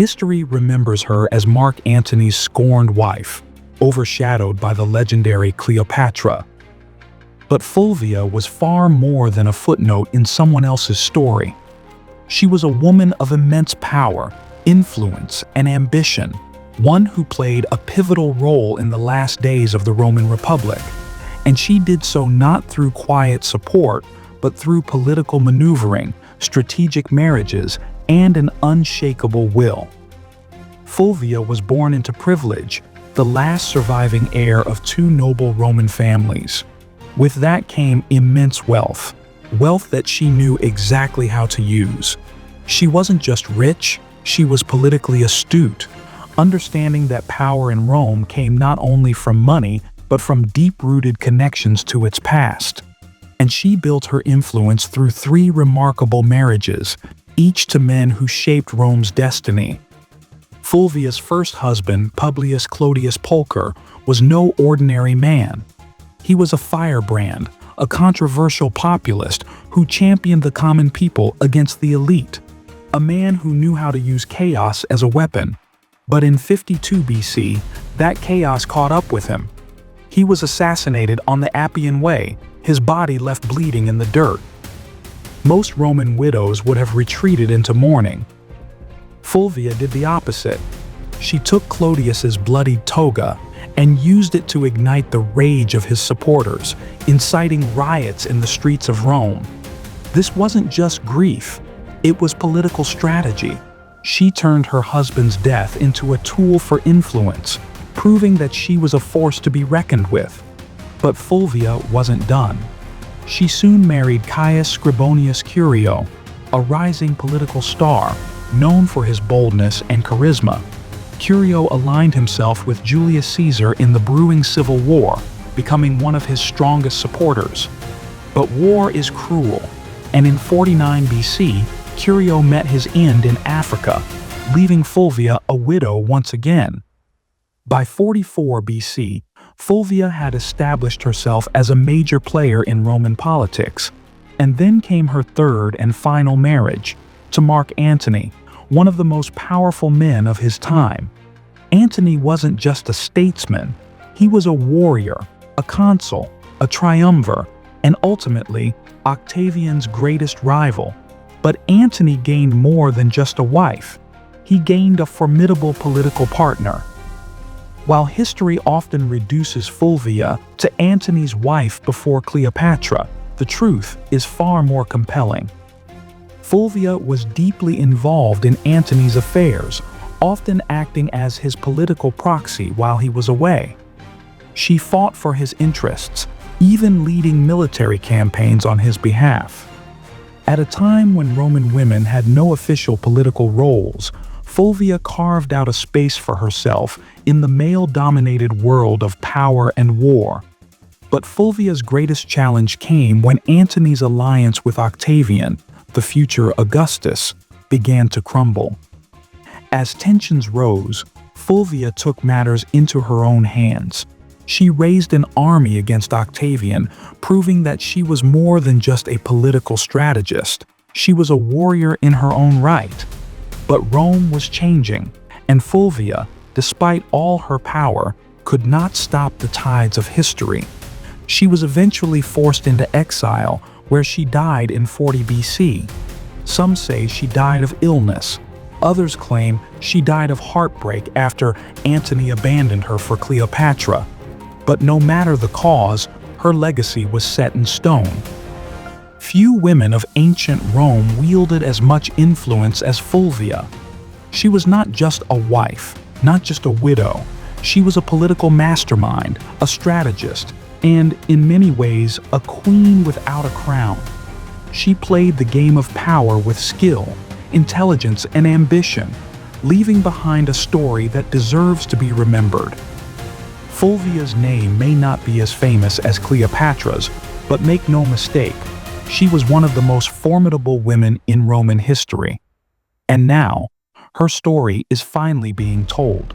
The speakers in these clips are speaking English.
History remembers her as Mark Antony's scorned wife, overshadowed by the legendary Cleopatra. But Fulvia was far more than a footnote in someone else's story. She was a woman of immense power, influence, and ambition, one who played a pivotal role in the last days of the Roman Republic. And she did so not through quiet support, but through political maneuvering, strategic marriages, and an unshakable will. Fulvia was born into privilege, the last surviving heir of two noble Roman families. With that came immense wealth that she knew exactly how to use. She wasn't just rich, she was politically astute, understanding that power in Rome came not only from money, but from deep-rooted connections to its past. And she built her influence through 3 remarkable marriages, each to men who shaped Rome's destiny. Fulvia's first husband, Publius Clodius Pulcher, was no ordinary man. He was a firebrand, a controversial populist who championed the common people against the elite, a man who knew how to use chaos as a weapon. But in 52 BC, that chaos caught up with him. He was assassinated on the Appian Way, his body left bleeding in the dirt. Most Roman widows would have retreated into mourning. Fulvia did the opposite. She took Clodius's bloodied toga and used it to ignite the rage of his supporters, inciting riots in the streets of Rome. This wasn't just grief, it was political strategy. She turned her husband's death into a tool for influence, proving that she was a force to be reckoned with. But Fulvia wasn't done. She soon married Caius Scribonius Curio, a rising political star, known for his boldness and charisma. Curio aligned himself with Julius Caesar in the brewing civil war, becoming one of his strongest supporters. But war is cruel, and in 49 BC, Curio met his end in Africa, leaving Fulvia a widow once again. By 44 BC, Fulvia had established herself as a major player in Roman politics, and then came her third and final marriage, to Mark Antony, one of the most powerful men of his time. Antony wasn't just a statesman, he was a warrior, a consul, a triumvir, and ultimately, Octavian's greatest rival. But Antony gained more than just a wife. He gained a formidable political partner. While history often reduces Fulvia to Antony's wife before Cleopatra, the truth is far more compelling. Fulvia was deeply involved in Antony's affairs, often acting as his political proxy while he was away. She fought for his interests, even leading military campaigns on his behalf. At a time when Roman women had no official political roles, Fulvia carved out a space for herself in the male-dominated world of power and war. But Fulvia's greatest challenge came when Antony's alliance with Octavian, the future Augustus, began to crumble. As tensions rose, Fulvia took matters into her own hands. She raised an army against Octavian, proving that she was more than just a political strategist. She was a warrior in her own right. But Rome was changing, and Fulvia, despite all her power, could not stop the tides of history. She was eventually forced into exile, where she died in 40 BC. Some say she died of illness. Others claim she died of heartbreak after Antony abandoned her for Cleopatra. But no matter the cause, her legacy was set in stone. Few women of ancient Rome wielded as much influence as Fulvia. She was not just a wife, not just a widow. She was a political mastermind, a strategist, and, in many ways, a queen without a crown. She played the game of power with skill, intelligence, and ambition, leaving behind a story that deserves to be remembered. Fulvia's name may not be as famous as Cleopatra's, but make no mistake, she was one of the most formidable women in Roman history. And now, her story is finally being told.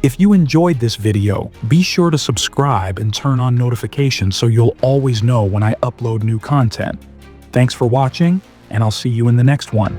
If you enjoyed this video, be sure to subscribe and turn on notifications so you'll always know when I upload new content. Thanks for watching, and I'll see you in the next one.